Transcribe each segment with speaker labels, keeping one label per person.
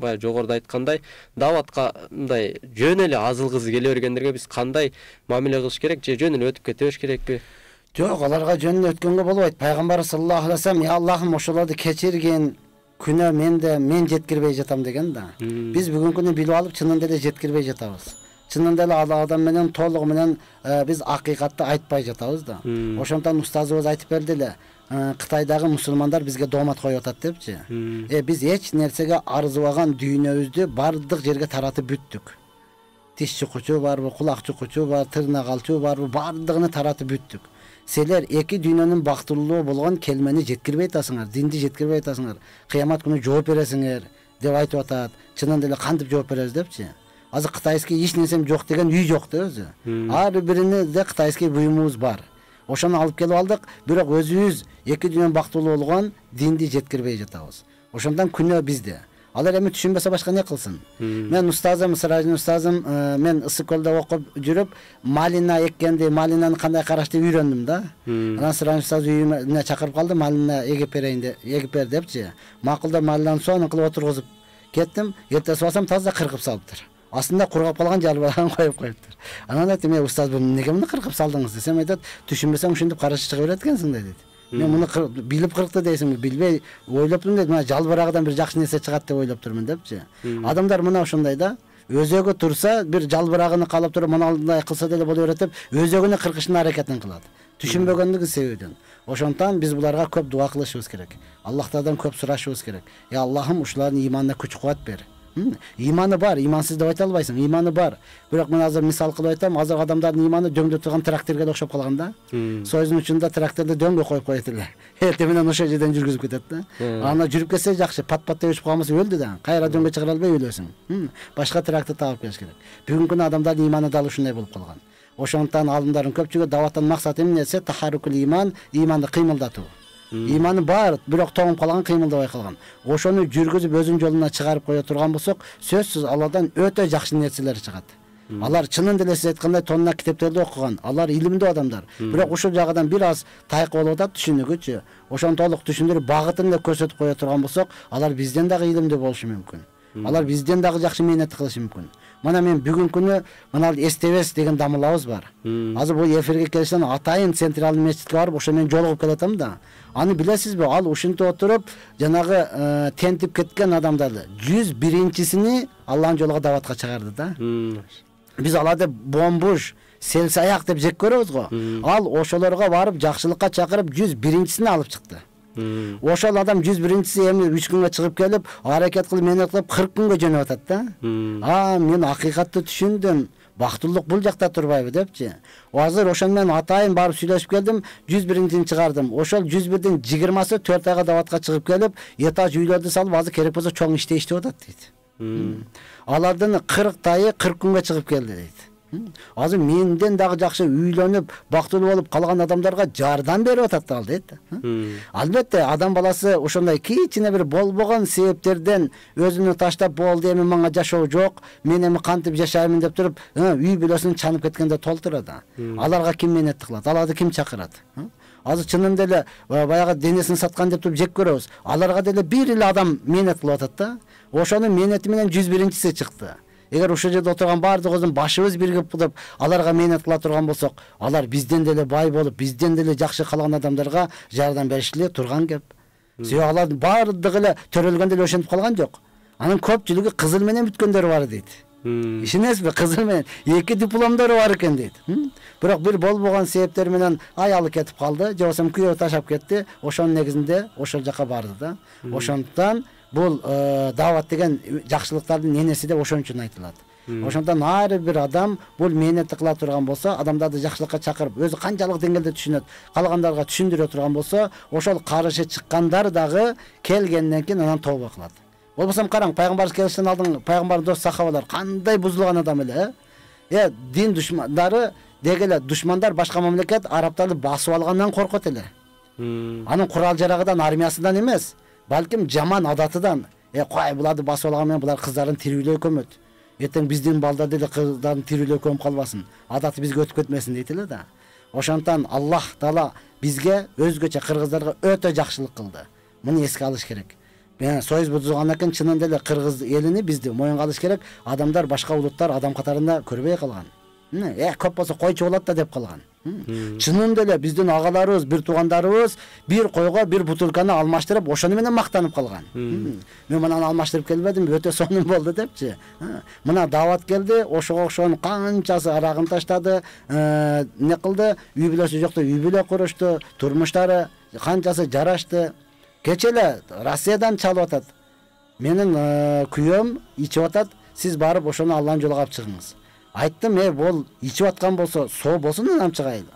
Speaker 1: баягы жогоруда айткандай дааватка мындай жөн эле азылгысы келе бергендерге биз кандай мамиле кылыш керек же жөн эле өтүп кете бериш керекпи?
Speaker 2: Жок, аларга жөн эле өткөнгө болбойт. Пайгамбар саллаллаху алейхи ва саллям: "Я Аллахым, ошолорду кечиргин, күнөө мен жеткирбей жатам" деген да. Биз бүгүнкү күнү билип алып, чынында эле жеткирбей жатабыз. Чынында эле ал адам менен толугу менен биз акыйкатты айтпай жатабыз да. Ошондон устазыбыз айтып берди эле. Кытайдагы мусулмандар бизге доомат коюп атат депчи. Биз эч нерсеге арзыбаган дүйнөбүздү бардык жерге таратып бүттүк. Тиш чукучу барбы, кулак чукучу бар, тырнак алчу барбы, бардыгын таратып бүттүк. Силер эки дүйнөнүн бактылуу болгон келмени жеткирбей атасыңар, динди жеткирбей атасыңар. Кыямат күнү жооп бересиңер деп айтып атат. Чынында эле кантип жооп беребиз депчи. Азыр кытайский эч нерсем жок деген үй жок да өзү. Ар бирине де кытайский буюмубуз бар. Ошону алып келип алдык, бирок өзүбүз эки дүйнөнүн бактылуу болгон динди жеткирбей жатабыз. Ошондон күнөө бизде. Алар эми түшүнбөсө башка не кылсын? Мен устазым, Сыражын устазым, мен Ысык көлдө окуп жүрүп, малина эккенди, малинаны кандай караш деп үйрөндүм да. Анан Сыражын устаз үйүмө чакырып калды, малина эгип бер депчи. Макулда малинаны сонун кылып отургузуп кеттим. Эртеси барсам таза кыркып салыптыр. Астында кургап калган жалбырагын коюп коюптур. Анан айтты: "Мен устаз, эмнеге муну кыркып салдыңыз?" десем, айтат: "Түшүнбөсөң ушинтип карашы чыга берет экенсиң" дейт. Мен муну билип кыркты дейсиңби? Билбей ойлоптум дейт. Мына жалбырагыдан бир жакшы нерсе чыгат деп ойлоптурмун депчи. Адамдар мына ошондой да. Өзөгү турса, бир жалбырагыны каалап туруп, мындай кылса деле боло берет деп, өзөгүнө кыркыштын аракетин кылат. Түшүнбөгөндүгү себебинен. Ошондон биз буларга көп дуа кылышыбыз керек. Аллахтардан көп сурашыбыз керек. "Я Аллахым, ушулардын иманына күч кубат бер." Иманы бар, имансыз деп айта албайсың. Иманы бар. Бирок мен азыр мисал кылып айтам, азыр адамдардын иманы дөңдө турган тракторго окшоп калган да. Союздун учунда тракторду дөңгө коюп коет эле. Эртең менен ошол жерден жүргүзүп кетет да. Ана жүрүп кетсе жакшы, пат-пат деп өчүп калмаса өлдү да. Кайра дөңгө чыгара албай өлөсүң. Башка трактор таап келиш керек. Бүгүнкү күнү адамдардын иманы дал ушундай болуп калган. Ошондон алымдардын көпчүлүгү дааваттын максаты эмнесе? Тахаррукул иман, иманды кыймылдатуу. Иманы бар, бирок тоңуп калган, кыймылдабай калган. Ошону жүргүзүп өзүнүн жолуна чыгарып кое турган болсок, сөзсүз алардан өтө жакшы нерселер чыгат. Алар чынын деле сиз айткандай тонна китептерди окуган, алар илимдүү адамдар. Бирок ушул жагынан бир аз тайкы болуп атат түшүнүгүчү. Ошону толук түшүндүрүп, багытын эле көрсөтүп кое турган болсок, алар бизден дагы илимдүү болушу мүмкүн. Алар бизден дагы жакшы мээнет кылышы мүмкүн. Мына мен бүгүнкү күнү мына эстебес деген дамылабыз бар. Азыр бул эфирге келиштен атайын централдык мечитке барып, ошо мен жолугуп келатам да. Аны билесизби? Ал ушинтип отуруп, жанагы тентип кеткен адамдарды 101-чисини Аллахтын жолуга дааватка чыгарды да. Биз аларды бомбуш, селсаяк деп жек көрөбүз го. Ал ошолорго барып, жакшылыкка чакырып 101-чисини алып чыкты. Ошол адам 101-чиси эми 3 күнгө чыгып келип, аракет кылып, менет кылып 40 күнгө жөнөп атат да. Мен акыйкатты түшүндүм. Бактылык бул жакта турбайбы депчи. Азыр ошон менен атайын барып сүйлөшүп келдим, 101-чини чыгардым. Ошол 101дин 20сы 4 айга дааватка чыгып келип, этаж үйлөрдү салып, азыр керек болсо чоң иштеп атат дейт. Алардын 40тайы 40 күнгө чыгып келди дейт. Азыр менден дагы жакшы үйлөнүп, бактылуу болуп калган адамдарга жардам берип атат ал дейт. Албетте адам баласы ошондой кичине бир болбогон себептерден өзүнү таштап болду, эми мага жашоо жок, мен эми кантип жашаймын деп туруп, үй бүлөсүн чанып кеткенде толтурат. Аларга ким мээнет кылат? Аларды ким чакырат? Азыр чынында эле баягы денесин саткан деп туруп жек көрөбүз. Аларга деле бир эле адам мээнет кылып атат да. Ошонун мээнети менен 101-чиси чыкты. Эгер ушул жерде отурган баардыгыбыздын башыбыз биригип туруп, аларга мээнет кыла турган болсок, алар бизден деле бай болуп, бизден деле жакшы калган адамдарга жардам беришли турган кеп. Себеби алардын баардыгы эле төрөлгөндө эле ошентип калган жок. Анын көпчүлүгү кызыл менен бүткөндөр бар дейт. Ишенесизби? Кызыл менен 2 дипломдору бар экен дейт. Бирок бир болбогон себептер менен аялы кетип калды, же болбосо күйөө ташап кетти. Ошонун негизинде ошол жака барды да. Ошондон бул даават деген жакшылыктардын энеси деп ошон үчүн айтылат. Ошондон ар бир адам бул мээнетти кыла турган болсо, адамдарды жакшылыкка чакырып, өзү канчалык деңгээлде түшүнөт, калгандарга түшүндүрө турган болсо, ошол каршы чыккандар дагы келгенден кийин анан тооба кылат. Болбосо караң, пайгамбарыбыз келиштен алдын пайгамбардын дос сахабалар кандай бузулган адам эле, дин душмандары дегеле душмандар башка мамлекет арабтарды басып алгандан коркот эле. Анын курал жарагыдан, армиясынан эмес, балким жаман адатыдан. Кой буларды басып алган менен булар кыздарын тирүүлөй көмөт. Эртең биздин балдар деле кыздарын тирүүлөй көмүп калбасын. Адаты бизге өтүп кетмесин дейт эле да. Ошондон Аллах Таала бизге өзгөчө кыргыздарга өтө жакшылык кылды. Муну эске алыш керек. Союз бузулгандан кийин чынында эле кыргыз элини бизди моюнга алыш керек. Адамдар башка улуттар адам катарында көрбөй калган. Көп болсо койчу болот да деп калган. Чынында эле биздин агаларыбыз, бир туугандарыбыз бир койго бир бутылканы алмаштырып, ошону менен мактанып калган. Мен мынаны алмаштырып келбедим, өтө сонун болду депчи. Мына дават келди, ошого окшогон канчасы арагын таштады, не кылды, үй бүлөсү жокто үй бүлө курушту, турмуштары канчасы жарашты. Кече эле Россиядан чалып атат. Менин күйөөм ичип атат, сиз барып ошону Алланын жолуна алып чыгыңыз. Айттым, бул ичип аткан болсо, соо болсун анам чыгайлы.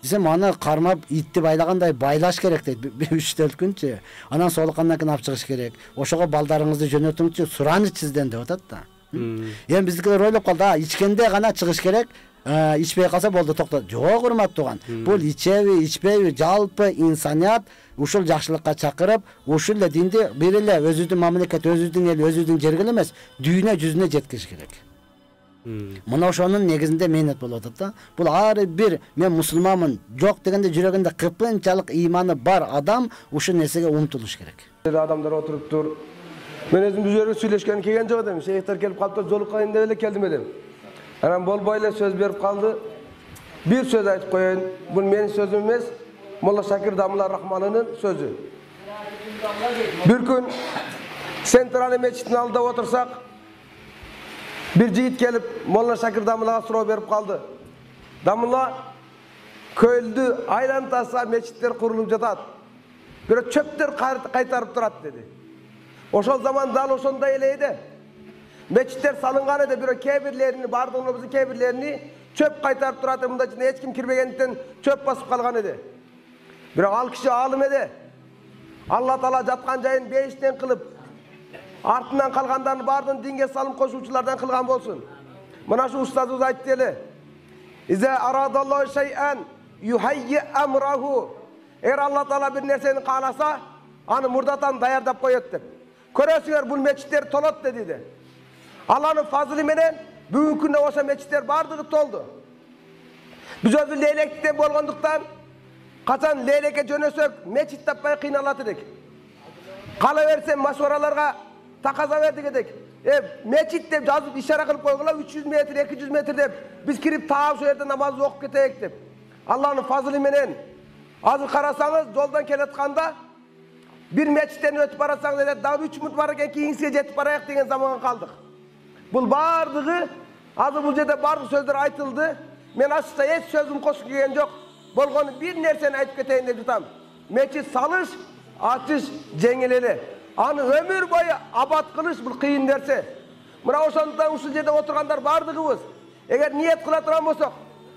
Speaker 2: Десем, аны кармап итти байлагандай байлаш керек дейт. 3-4 күнчү. Анан соолуккандан кийин алып чыгыш керек. Ошого балдарыңызды жөнөтүңчү, сураныч сизден деп атат да. Эми биздикилер ойлоп калды, ичкенде гана чыгыш керек. Ичпей калса болду, токтот. Жок, урматтуу тууган. Бул ичеби, ичпейби, жалпы инсаният ушул жакшылыкка чакырып, ушул эле динди бир эле өзүбүздүн мамлекет, өзүбүздүн эл, өзүбүздүн жерге эмес, дүйнө жүзүнө жеткириш керек. Мына ошонун негизинде мээнет болуп атат да. Бул ар бир мен мусулманмын, жок дегенде жүрөгүндө кыпынчалык ыйманы бар адам ушул нерсеге умтулуш керек.
Speaker 3: Адамдар отуруптур. Мен өзүм бул жерге сүйлөшкөнү келген жок элем. Шейхтер келип калыптыр, жолуккайын деп эле келдим элем. Анан болбой эле сөз берип калды. Бир сөз айтып коеюн. Бул менин сөзүм эмес, Молла Шакир Дамулла Рахманынын сөзү. Бир күн Центральный мечиттин алдында отурсак, bir жигит келип Молла Шакир Дамуллага суроо берип калды. Дамулла, көлдү айлантаса мечиттер курулуп жатат. Бирок чөптөр кайтарып турат деди. Ошол заман дал ошондой эле эди. Мечиттер салынган эди, бирок кээ-бирлерини, бардыгыбыздын кээ-бирлерини чөп кайтарып турат, мында ичине эч ким кирбегендиктен чөп басып калган эди. Бирок ал киши алым эди. Алла Таала жаткан жайын бейиштен кылып, артынан калгандардын бардын динге салым кошуучулардан кылган болсун. Мына шу устазыбыз айтты эле. Иза арадаллаху шай'ан юхайyi амраху. Эгер Алла Таала бир нерсени кааласа, аны мурдатан даярдап коет деп. Көрөсүңөр, бул мечиттер толот деди. Алланын фазылы менен бүгүнкү күндө ошо мечиттер бардыгы толду. Биз өзү лейлектен болгондуктан качан лейлекке жөнөсөк мечит таппай кыйналат элек. Кала берсем машвараларга таказа бердик эдик. Мечит деп жазып ишара кылып койгула, 300 метр, 200 метр деп биз кирип таап ошол жерде намаз окуп кетейик деп. Алланын фазылы менен азыр карасаңыз, жолдон келатканда бир мечиттен өтүп барасаңыз эле дагы 3 мүнөт бар экен, кийинсине жетип барайык деген заманга калдык. Бул бардыгы азыр бул жерде бардык сөздөр айтылды. Мен ачыкча эч сөзүм кошуп келген жок. Болгону бир нерсени айтып кетейин деп жатам. Мечит салыш, ачыш жеңил эле. Аны өмүр бою абат кылыш бул кыйын нерсе. Мына ошондуктан ушул жерде отургандар бардыгыбыз эгер ниет кыла турган болсок,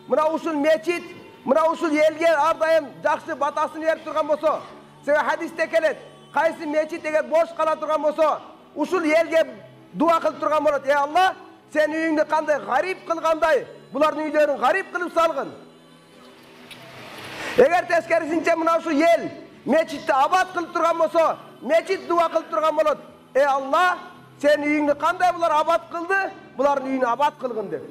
Speaker 3: мына ушул мечит, мына ушул элге ар дайым жакшы батасын берип турган болсо, себеби хадисте келет, кайсы мечит эгер бош кала турган болсо, ушул элге дуа кылып турган болот. Алла, сен үйүңдү кандай гарип кылгандай, булардын үйлөрүн гарип кылып салгын. Эгер тескерисинче мына ушул эл мечитти абат кылып турган болсо, мечит дуа кылып турган болот. Алла, сен үйүңдү кандай булар абат кылды, булардын үйүнү абат кылгын деп.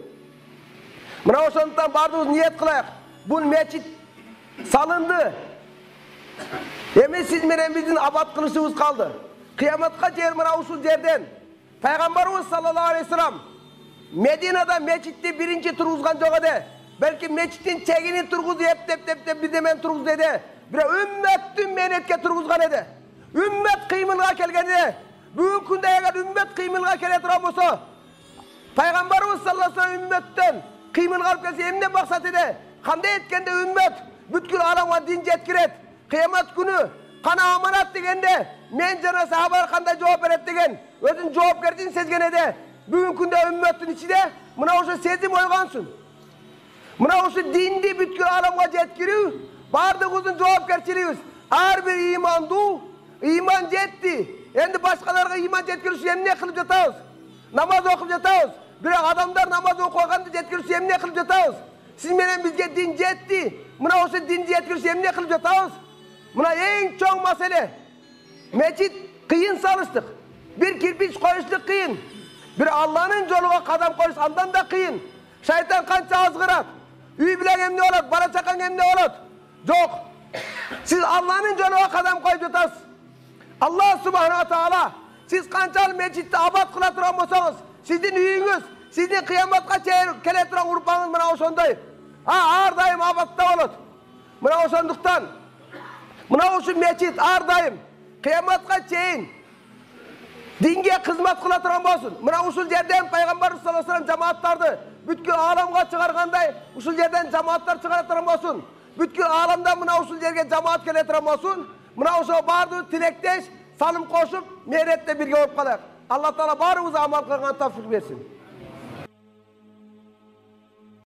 Speaker 3: Мына ошондуктан бардыгыбыз ниет кылайык. Бул мечит салынды. Эми сиз менен биздин абат кылышыбыз калды. Кыяматка чейин мына ушул жерден Пайгамбарыбыз саллаллаху алейхи вассалам Мединада мечитти биринчи тургузган жок эди. Белки мечиттин чегини тургузуп эптеп бирдемени тургуз деди. Бирок үммөттүн мээнетке тургузган эди. Үммөт кыймылга келген эди. Бүгүнкү күндө эгер үммөт кыймылга келе турган болсо, Пайгамбарыбыз саллаллаху алейхи вассалам үммөттөн кыймылга алып келсе эмне максат эди? Кандай эткенде үммөт бүткүл ааламга дин жеткирет. Кыямат күнү кана аманат дегенде мен жана сахабалар кандай жооп берет деген өзүнүн жоопкерчилигин сезген эди. Бүгүнкү күндө үммөттүн ичинде мына ошо сезим ойгонсун. Мына ошо динди бүткүл ааламга жеткирүү бардыгыбыздын жоопкерчилигибиз. Ар бир ыймандуу ыйман жетти. Энди башкаларга ыйман жеткирүү үчүн эмне кылып жатабыз? Намаз окуп жатабыз. Бирок адамдар намаз окуганды жеткирүү үчүн эмне кылып жатабыз? Сиз менен бизге дин жетти. Мына ошо динди жеткирүү үчүн эмне кылып жатабыз? Мына эң чоң маселе. Мечит кыйын салыштык. Бир кирпич коюштук кыйын. Бир Алланын жолуга кадам коюш андан да кыйын. Шайтан канча азгырат. Үй билен эмне болот? Бала чакаң эмне болот? Жок. Сиз Алланын жолуга кадам коюп жатасыз. Allah subhanahu taala siz kançalı meçitte abad kıla turan bolsanız, sizin üyüңüz, sizin kıyamatqa kele turan urpanız mına oşonday. Har daim abadda bolot. Mına oşonduktan mına oşu meçit har daim kıyamatqa çeyin dinge hizmet kıla turan bolsun. Mına usul yerden Peygamber sallallahu aleyhi ve sellem cemaatlardı bütkül alamga çıgarganday usul yerden cemaatlar çıgara turan bolsun. Bütkül alamda mına usul yerge cemaat kele turan bolsun. Mına oşo bardı tilekteş salım koşup mehrette birge olup kalak. Allah Teala barımıza amal kılgan tavfik versin.